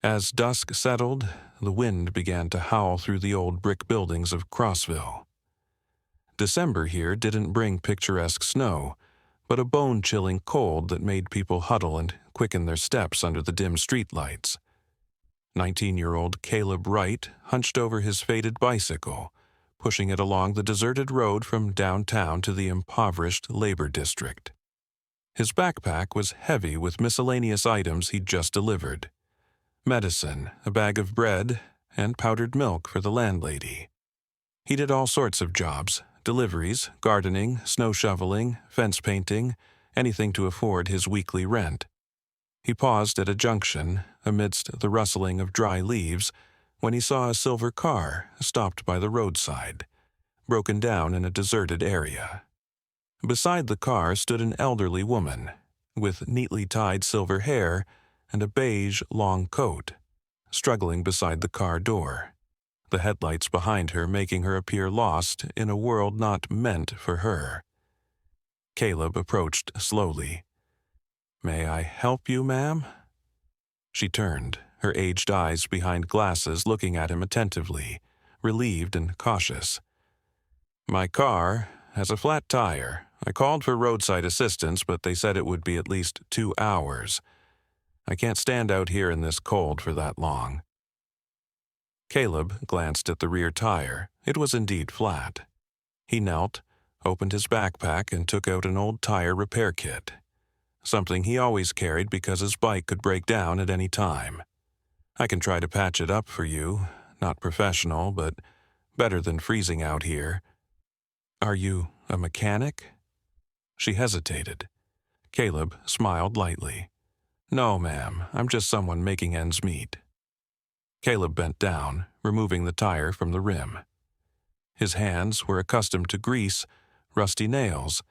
As dusk settled, the wind began to howl through the old brick buildings of Crossville. December here didn't bring picturesque snow, but a bone-chilling cold that made people huddle and quicken their steps under the dim streetlights. 19-year-old Caleb Wright hunched over his faded bicycle, pushing it along the deserted road from downtown to the impoverished labor district. His backpack was heavy with miscellaneous items he'd just delivered: medicine, a bag of bread, and powdered milk for the landlady. He did all sorts of jobs: deliveries, gardening, snow shoveling, fence painting, anything to afford his weekly rent. He paused at a junction, amidst the rustling of dry leaves, when he saw a silver car stopped by the roadside, broken down in a deserted area. Beside the car stood an elderly woman, with neatly tied silver hair and a beige long coat, struggling beside the car door, the headlights behind her making her appear lost in a world not meant for her. Caleb approached slowly. "May I help you, ma'am?" She turned, her aged eyes behind glasses looking at him attentively, relieved and cautious. "My car has a flat tire. I called for roadside assistance, but they said it would be at least 2 hours. I can't stand out here in this cold for that long." Caleb glanced at the rear tire. It was indeed flat. He knelt, opened his backpack, and took out an old tire repair kit, something he always carried because his bike could break down at any time. "I can try to patch it up for you. Not professional, but better than freezing out here." "Are you a mechanic?" She hesitated. Caleb smiled lightly. "No, ma'am. I'm just someone making ends meet." Caleb bent down, removing the tire from the rim. His hands were accustomed to grease, rusty nails,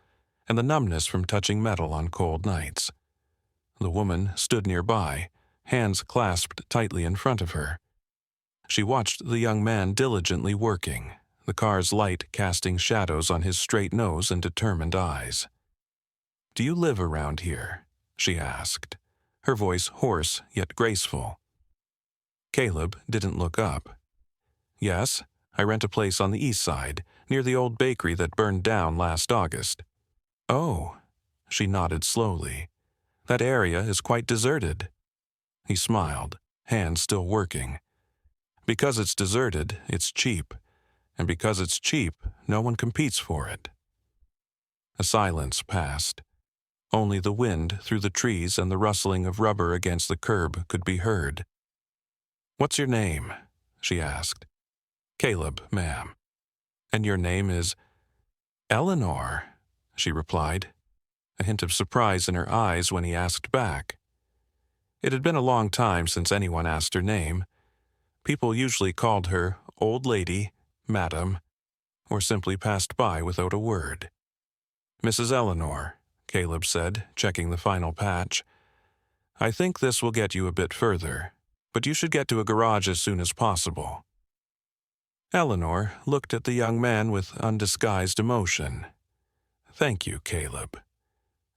and the numbness from touching metal on cold nights. The woman stood nearby, hands clasped tightly in front of her. She watched the young man diligently working, the car's light casting shadows on his straight nose and determined eyes. "Do you live around here?" she asked, her voice hoarse yet graceful. Caleb didn't look up. "Yes, I rent a place on the east side, near the old bakery that burned down last August." "Oh," she nodded slowly. "That area is quite deserted." He smiled, hands still working. "Because it's deserted, it's cheap. And because it's cheap, no one competes for it." A silence passed. Only the wind through the trees and the rustling of rubber against the curb could be heard. "What's your name?" she asked. "Caleb, ma'am." "And your name is—" "Eleanor," she replied, a hint of surprise in her eyes when he asked back. It had been a long time since anyone asked her name. People usually called her old lady, madam, or simply passed by without a word. "Mrs. Eleanor," Caleb said, checking the final patch. "I think this will get you a bit further, but you should get to a garage as soon as possible." Eleanor looked at the young man with undisguised emotion. "Thank you, Caleb.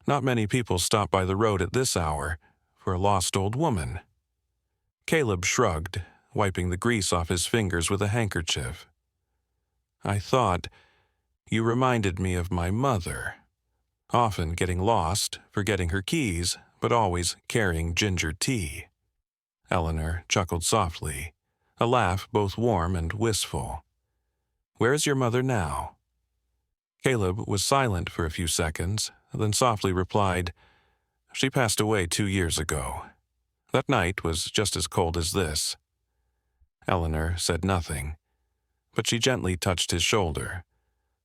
Not many people stop by the road at this hour for a lost old woman." Caleb shrugged, wiping the grease off his fingers with a handkerchief. "I thought you reminded me of my mother. Often getting lost, forgetting her keys, but always carrying ginger tea." Eleanor chuckled softly, a laugh both warm and wistful. "Where is your mother now?" Caleb was silent for a few seconds, then softly replied, "She passed away 2 years ago. That night was just as cold as this." Eleanor said nothing, but she gently touched his shoulder,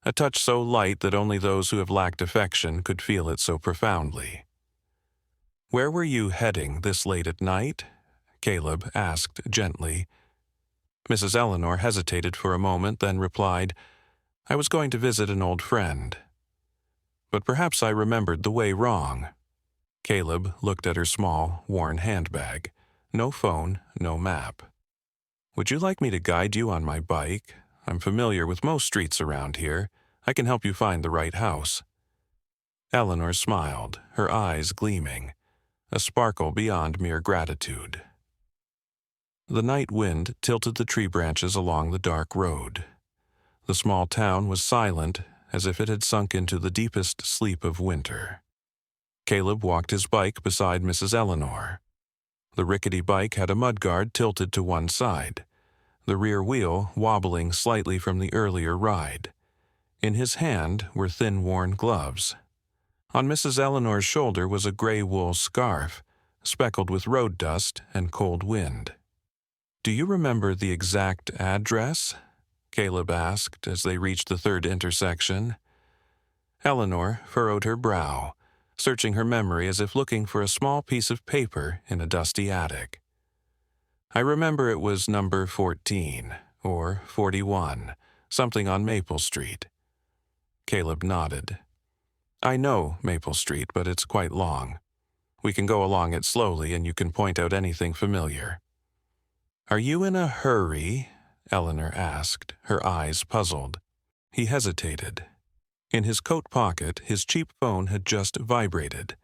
a touch so light that only those who have lacked affection could feel it so profoundly. "Where were you heading this late at night?" Caleb asked gently. Mrs. Eleanor hesitated for a moment, then replied, "I was going to visit an old friend. But perhaps I remembered the way wrong." Caleb looked at her small, worn handbag. No phone, no map. "Would you like me to guide you on my bike? I'm familiar with most streets around here. I can help you find the right house." Eleanor smiled, her eyes gleaming, a sparkle beyond mere gratitude. The night wind tilted the tree branches along the dark road. The small town was silent, as if it had sunk into the deepest sleep of winter. Caleb walked his bike beside Mrs. Eleanor. The rickety bike had a mudguard tilted to one side, the rear wheel wobbling slightly from the earlier ride. In his hand were thin worn gloves. On Mrs. Eleanor's shoulder was a gray wool scarf, speckled with road dust and cold wind. "Do you remember the exact address?" Caleb asked as they reached the third intersection. Eleanor furrowed her brow, searching her memory as if looking for a small piece of paper in a dusty attic. "I remember it was number 14, or 41, something on Maple Street." Caleb nodded. "I know Maple Street, but it's quite long. We can go along it slowly and you can point out anything familiar." "Are you in a hurry?" Eleanor asked, her eyes puzzled. He hesitated. In his coat pocket, his cheap phone had just vibrated.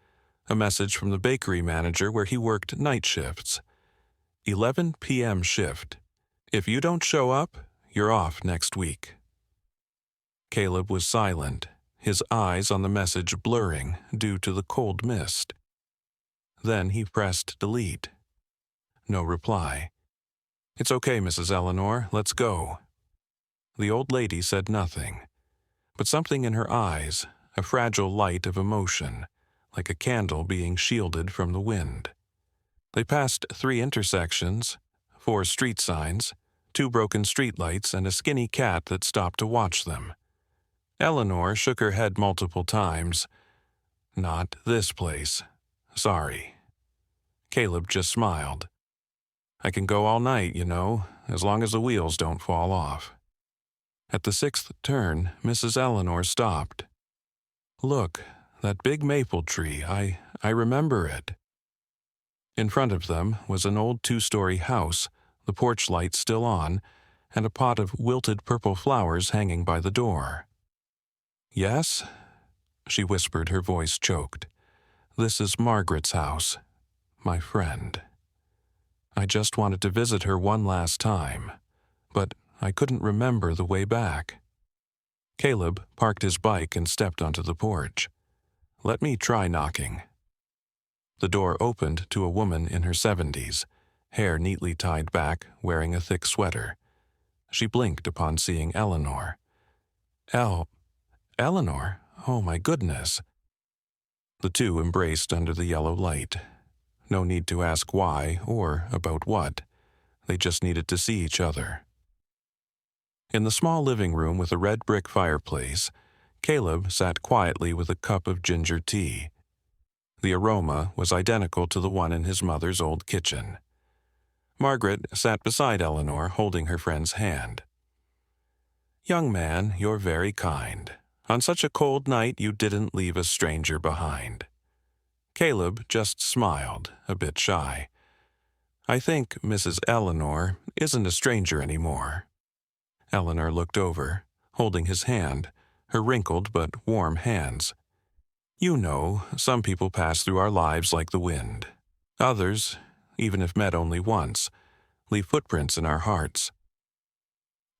A message from the bakery manager where he worked night shifts. 11 p.m. shift. If you don't show up, you're off next week. Caleb was silent, his eyes on the message blurring due to the cold mist. Then he pressed delete. No reply. "It's okay, Mrs. Eleanor, let's go." The old lady said nothing, but something in her eyes, a fragile light of emotion, like a candle being shielded from the wind. They passed 3 intersections, 4 street signs, 2 broken streetlights, and a skinny cat that stopped to watch them. Eleanor shook her head multiple times. "Not this place. Sorry." Caleb just smiled. "I can go all night, you know, as long as the wheels don't fall off." At the 6th turn, Mrs. Eleanor stopped. "Look, that big maple tree, I remember it." In front of them was an old 2-story house, the porch light still on, and a pot of wilted purple flowers hanging by the door. "Yes?" she whispered, her voice choked. "This is Margaret's house, my friend. I just wanted to visit her one last time, but I couldn't remember the way back." Caleb parked his bike and stepped onto the porch. "Let me try knocking." The door opened to a woman in her 70s, hair neatly tied back, wearing a thick sweater. She blinked upon seeing Eleanor. Eleanor? Oh my goodness." The two embraced under the yellow light. No need to ask why or about what. They just needed to see each other. In the small living room with a red brick fireplace, Caleb sat quietly with a cup of ginger tea. The aroma was identical to the one in his mother's old kitchen. Margaret sat beside Eleanor, holding her friend's hand. "Young man, you're very kind. On such a cold night, you didn't leave a stranger behind." Caleb just smiled, a bit shy. "I think Mrs. Eleanor isn't a stranger anymore." Eleanor looked over, holding his hand, her wrinkled but warm hands. "You know, some people pass through our lives like the wind. Others, even if met only once, leave footprints in our hearts."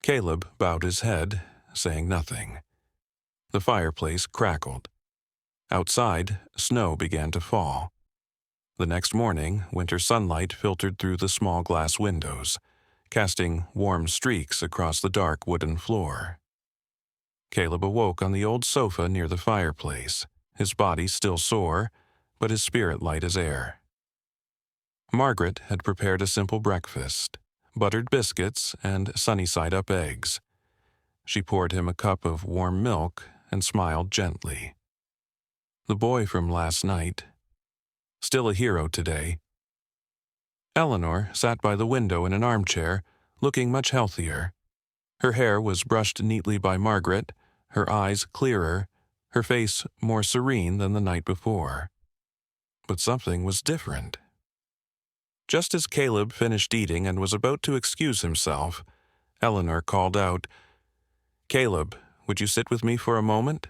Caleb bowed his head, saying nothing. The fireplace crackled. Outside, snow began to fall. The next morning, winter sunlight filtered through the small glass windows, casting warm streaks across the dark wooden floor. Caleb awoke on the old sofa near the fireplace, his body still sore, but his spirit light as air. Margaret had prepared a simple breakfast, buttered biscuits and sunny-side-up eggs. She poured him a cup of warm milk and smiled gently. The boy from last night, still a hero today. Eleanor sat by the window in an armchair, looking much healthier. Her hair was brushed neatly by Margaret, her eyes clearer, her face more serene than the night before. But something was different. Just as Caleb finished eating and was about to excuse himself, Eleanor called out, "Caleb, would you sit with me for a moment?"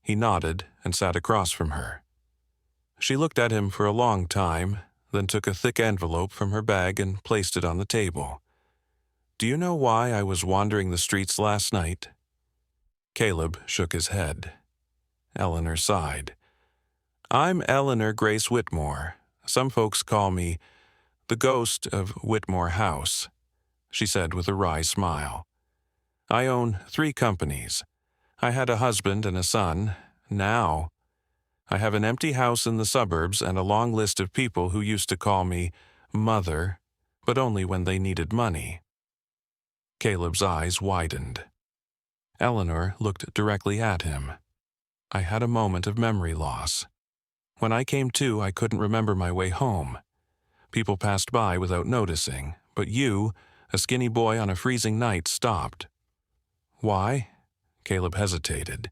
He nodded and sat across from her. She looked at him for a long time, then took a thick envelope from her bag and placed it on the table. "Do you know why I was wandering the streets last night?" Caleb shook his head. Eleanor sighed. "I'm Eleanor Grace Whitmore. Some folks call me the ghost of Whitmore House," she said with a wry smile. "I own 3 companies. I had a husband and a son. Now I have an empty house in the suburbs and a long list of people who used to call me Mother, but only when they needed money." Caleb's eyes widened. Eleanor looked directly at him. "I had a moment of memory loss. When I came to, I couldn't remember my way home. People passed by without noticing, but you, a skinny boy on a freezing night, stopped." "Why?" Caleb hesitated,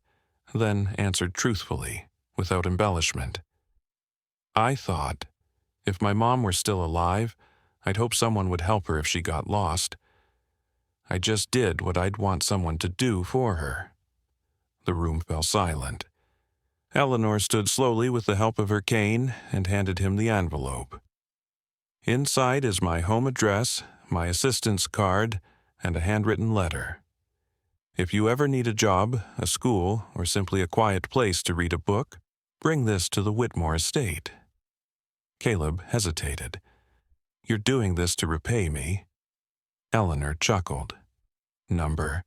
then answered truthfully, without embellishment. "I thought, if my mom were still alive, I'd hope someone would help her if she got lost. I just did what I'd want someone to do for her." The room fell silent. Eleanor stood slowly with the help of her cane and handed him the envelope. "Inside is my home address, my assistant's card, and a handwritten letter. If you ever need a job, a school, or simply a quiet place to read a book, bring this to the Whitmore estate." Caleb hesitated. "You're doing this to repay me?" Eleanor chuckled. "Number.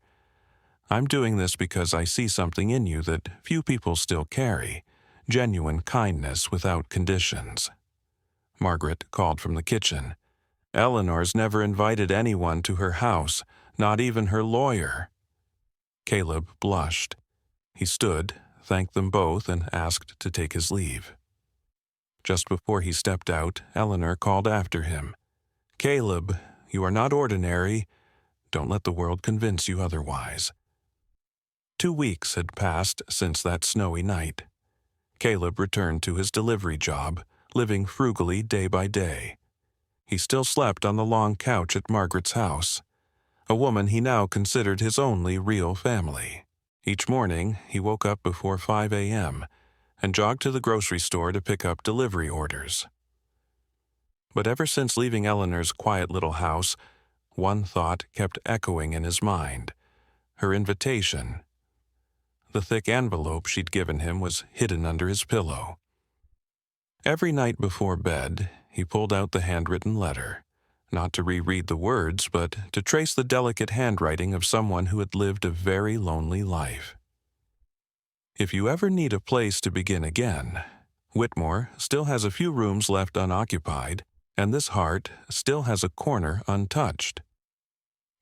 I'm doing this because I see something in you that few people still carry, genuine kindness without conditions." Margaret called from the kitchen. "Eleanor's never invited anyone to her house, not even her lawyer." Caleb blushed. He stood, thanked them both, and asked to take his leave. Just before he stepped out, Eleanor called after him. "Caleb, you are not ordinary. Don't let the world convince you otherwise." 2 weeks had passed since that snowy night. Caleb returned to his delivery job, living frugally day by day. He still slept on the long couch at Margaret's house, a woman he now considered his only real family. Each morning, he woke up before 5 a.m. and jogged to the grocery store to pick up delivery orders. But ever since leaving Eleanor's quiet little house, one thought kept echoing in his mind: her invitation. The thick envelope she'd given him was hidden under his pillow. Every night before bed, he pulled out the handwritten letter, not to reread the words, but to trace the delicate handwriting of someone who had lived a very lonely life. If you ever need a place to begin again, Whitmore still has a few rooms left unoccupied, and this heart still has a corner untouched.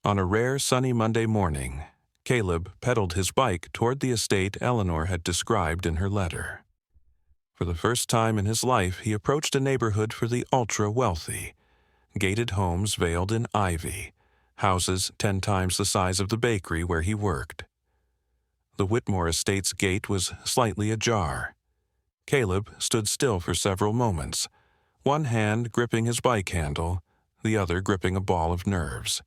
On a rare sunny Monday morning, Caleb pedaled his bike toward the estate Eleanor had described in her letter. For the first time in his life, he approached a neighborhood for the ultra-wealthy. Gated homes veiled in ivy, houses 10 times the size of the bakery where he worked. The Whitmore estate's gate was slightly ajar. Caleb stood still for several moments, one hand gripping his bike handle, the other gripping a ball of nerves.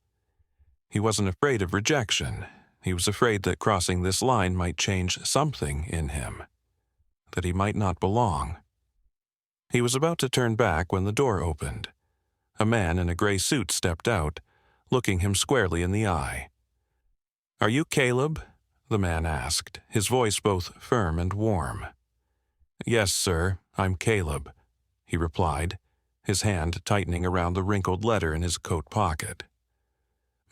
He wasn't afraid of rejection. He was afraid that crossing this line might change something in him, that he might not belong. He was about to turn back when the door opened. A man in a gray suit stepped out, looking him squarely in the eye. "Are you Caleb?" the man asked, his voice both firm and warm. "Yes, sir, I'm Caleb," he replied, his hand tightening around the wrinkled letter in his coat pocket.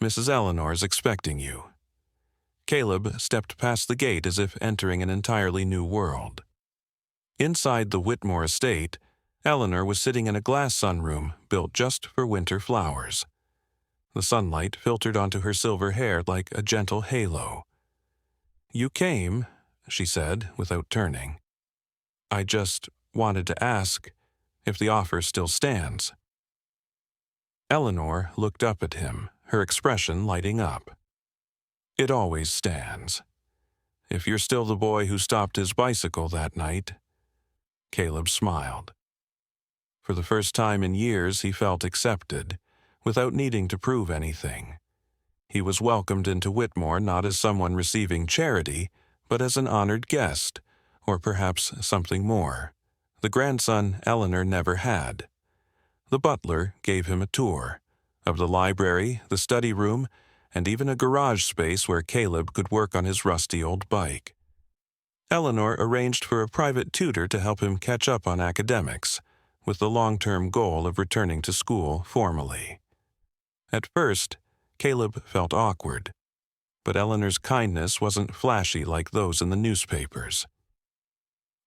"Mrs. Eleanor's expecting you." Caleb stepped past the gate as if entering an entirely new world. Inside the Whitmore estate, Eleanor was sitting in a glass sunroom built just for winter flowers. The sunlight filtered onto her silver hair like a gentle halo. "You came," she said, without turning. "I just wanted to ask if the offer still stands." Eleanor looked up at him, her expression lighting up. "It always stands. If you're still the boy who stopped his bicycle that night." Caleb smiled. For the first time in years, he felt accepted, without needing to prove anything. He was welcomed into Whitmore not as someone receiving charity, but as an honored guest, or perhaps something more, the grandson Eleanor never had. the butler gave him a tour of the library, the study room, and even a garage space where Caleb could work on his rusty old bike. Eleanor arranged for a private tutor to help him catch up on academics, with the long-term goal of returning to school formally. At first, Caleb felt awkward, but Eleanor's kindness wasn't flashy like those in the newspapers.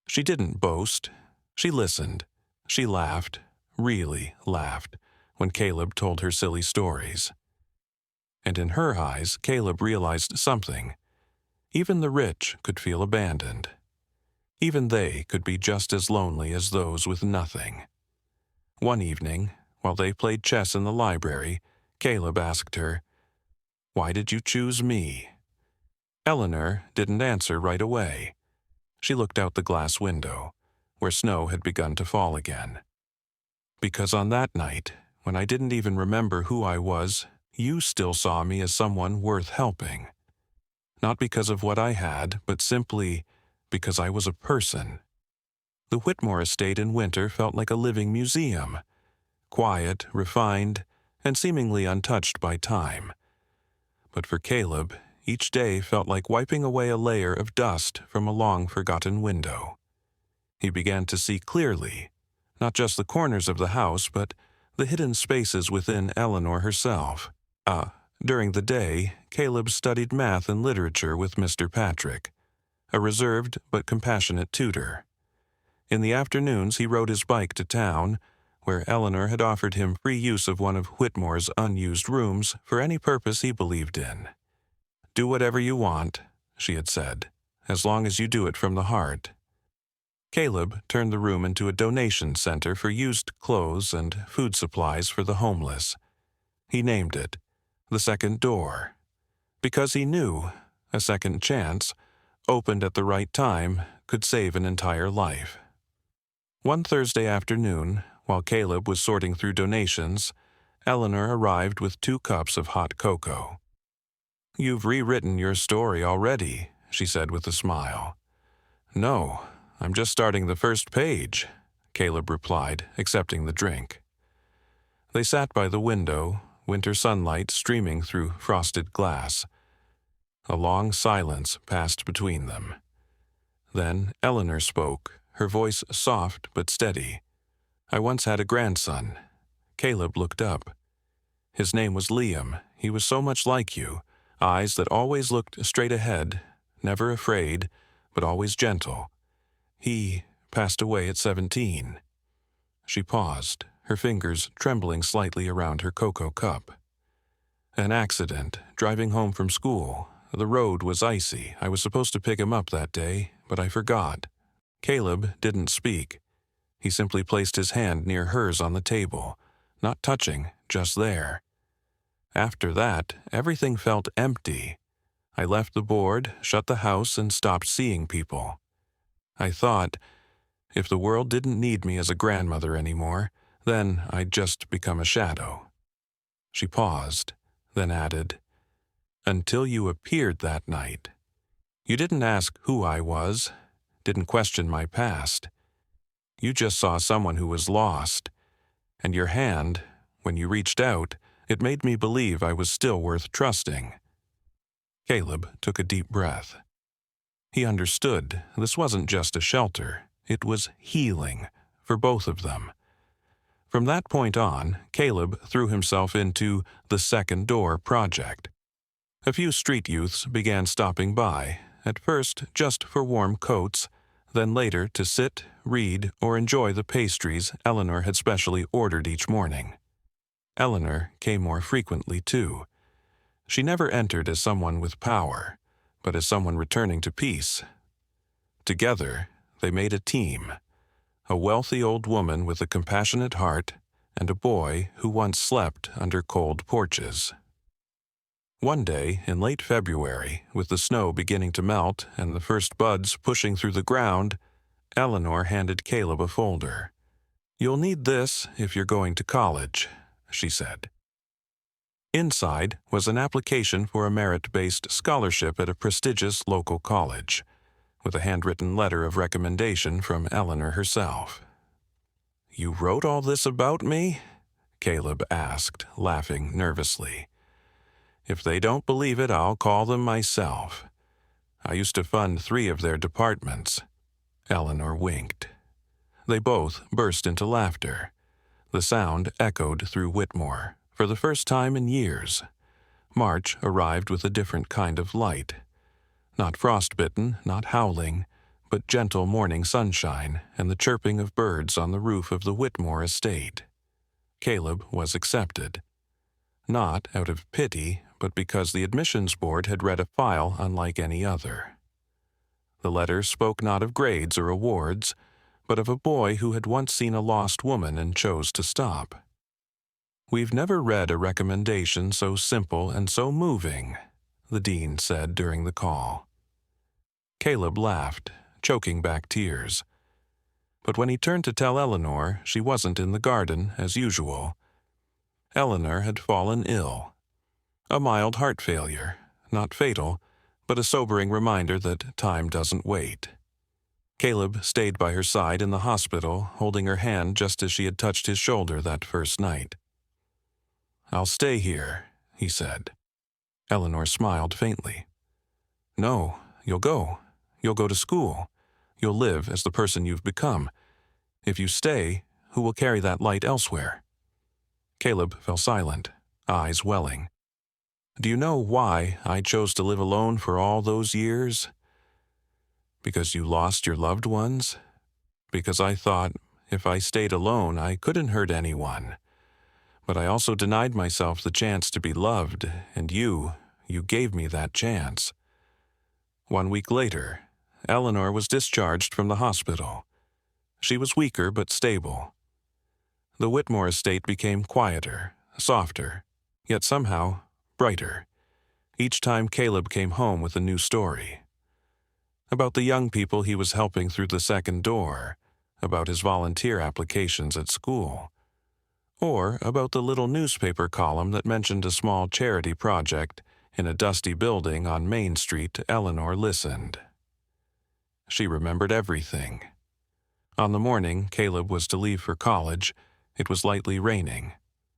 She didn't boast. She listened. She laughed, really laughed, when Caleb told her silly stories. And in her eyes, Caleb realized something. Even the rich could feel abandoned. Even they could be just as lonely as those with nothing. One evening, while they played chess in the library, Caleb asked her, "Why did you choose me?" Eleanor didn't answer right away. She looked out the glass window, where snow had begun to fall again. "Because on that night, when I didn't even remember who I was, you still saw me as someone worth helping. Not because of what I had, but simply because I was a person." The Whitmore estate in winter felt like a living museum, quiet, refined, and seemingly untouched by time. But for Caleb, each day felt like wiping away a layer of dust from a long-forgotten window. He began to see clearly, not just the corners of the house, but the hidden spaces within Eleanor herself. During the day, Caleb studied math and literature with Mr. Patrick, a reserved but compassionate tutor. In the afternoons, he rode his bike to town, where Eleanor had offered him free use of one of Whitmore's unused rooms for any purpose he believed in. "Do whatever you want," she had said, "as long as you do it from the heart." Caleb turned the room into a donation center for used clothes and food supplies for the homeless. He named it the Second Door, because he knew a second chance, opened at the right time, could save an entire life. One Thursday afternoon, while Caleb was sorting through donations, Eleanor arrived with 2 cups of hot cocoa. "You've rewritten your story already," she said with a smile. "No, I'm just starting the first page," Caleb replied, accepting the drink. They sat by the window, winter sunlight streaming through frosted glass. A long silence passed between them. Then Eleanor spoke, her voice soft but steady. "I once had a grandson." Caleb looked up. "His name was Liam. He was so much like you, eyes that always looked straight ahead, never afraid, but always gentle. He passed away at 17. She paused, her fingers trembling slightly around her cocoa cup. "An accident, driving home from school. The road was icy. I was supposed to pick him up that day, but I forgot." Caleb didn't speak. He simply placed his hand near hers on the table, not touching, just there. "After that, everything felt empty. I left the board, shut the house, and stopped seeing people. I thought, if the world didn't need me as a grandmother anymore, then I'd just become a shadow." She paused, then added, "Until you appeared that night. You didn't ask who I was, didn't question my past. You just saw someone who was lost. And your hand, when you reached out, it made me believe I was still worth trusting." Caleb took a deep breath. He understood this wasn't just a shelter, it was healing for both of them. From that point on, Caleb threw himself into the Second Door project. A few street youths began stopping by, at first just for warm coats, then later to sit, read, or enjoy the pastries Eleanor had specially ordered each morning. Eleanor came more frequently, too. She never entered as someone with power, but as someone returning to peace. Together, they made a team. A wealthy old woman with a compassionate heart, and a boy who once slept under cold porches. One day, in late February, with the snow beginning to melt and the first buds pushing through the ground, Eleanor handed Caleb a folder. "You'll need this if you're going to college," she said. Inside was an application for a merit-based scholarship at a prestigious local college, with a handwritten letter of recommendation from Eleanor herself. "You wrote all this about me?" Caleb asked, laughing nervously. "If they don't believe it, I'll call them myself. I used to fund 3 of their departments." Eleanor winked. They both burst into laughter. The sound echoed through Whitmore, for the first time in years. March arrived with a different kind of light. Not frostbitten, not howling, but gentle morning sunshine and the chirping of birds on the roof of the Whitmore estate. Caleb was accepted. Not out of pity, but because the admissions board had read a file unlike any other. The letter spoke not of grades or awards, but of a boy who had once seen a lost woman and chose to stop. "We've never read a recommendation so simple and so moving," the dean said during the call. Caleb laughed, choking back tears. But when he turned to tell Eleanor, she wasn't in the garden as usual. Eleanor had fallen ill. A mild heart failure, not fatal, but a sobering reminder that time doesn't wait. Caleb stayed by her side in the hospital, holding her hand just as she had touched his shoulder that first night. "I'll stay here," he said. Eleanor smiled faintly. "No, you'll go. You'll go to school. You'll live as the person you've become. If you stay, who will carry that light elsewhere?" Caleb fell silent, eyes welling. "Do you know why I chose to live alone for all those years? Because you lost your loved ones? Because I thought if I stayed alone, I couldn't hurt anyone. But I also denied myself the chance to be loved, and you gave me that chance." 1 week later, Eleanor was discharged from the hospital. She was weaker but stable. The Whitmore estate became quieter, softer, yet somehow brighter, each time Caleb came home with a new story. About the young people he was helping through the second door, about his volunteer applications at school, or about the little newspaper column that mentioned a small charity project in a dusty building on Main Street. Eleanor listened. She remembered everything. On the morning Caleb was to leave for college, it was lightly raining.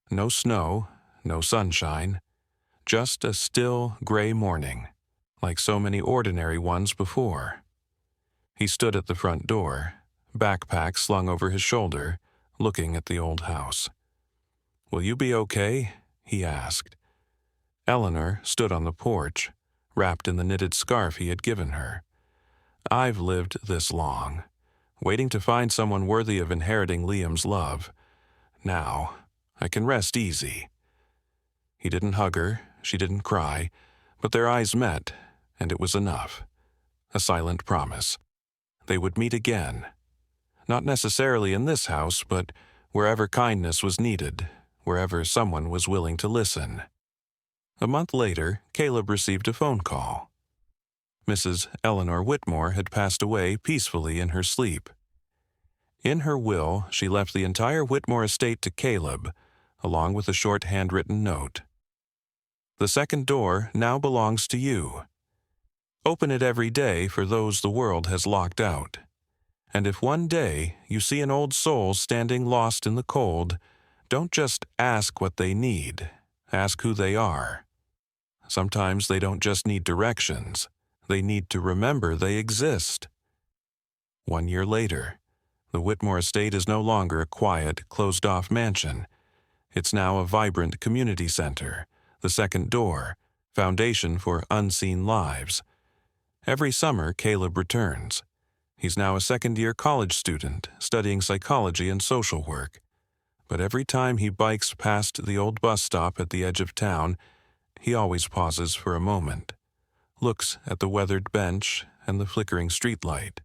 No snow, no sunshine, just a still, gray morning, like so many ordinary ones before. He stood at the front door, backpack slung over his shoulder, looking at the old house. "Will you be okay?" he asked. Eleanor stood on the porch, wrapped in the knitted scarf he had given her. "I've lived this long, waiting to find someone worthy of inheriting Liam's love. Now, I can rest easy." He didn't hug her, she didn't cry, but their eyes met, and it was enough. A silent promise. They would meet again. Not necessarily in this house, but wherever kindness was needed, wherever someone was willing to listen. A month later, Caleb received a phone call. Mrs. Eleanor Whitmore had passed away peacefully in her sleep. In her will, she left the entire Whitmore estate to Caleb, along with a short handwritten note. "The second door now belongs to you. Open it every day for those the world has locked out. And if one day you see an old soul standing lost in the cold, don't just ask what they need, ask who they are. Sometimes they don't just need directions, they need to remember they exist." 1 year later, the Whitmore estate is no longer a quiet, closed-off mansion. It's now a vibrant community center, the second door, foundation for unseen lives. Every summer, Caleb returns. He's now a second-year college student, studying psychology and social work. But every time he bikes past the old bus stop at the edge of town, he always pauses for a moment, looks at the weathered bench and the flickering streetlight.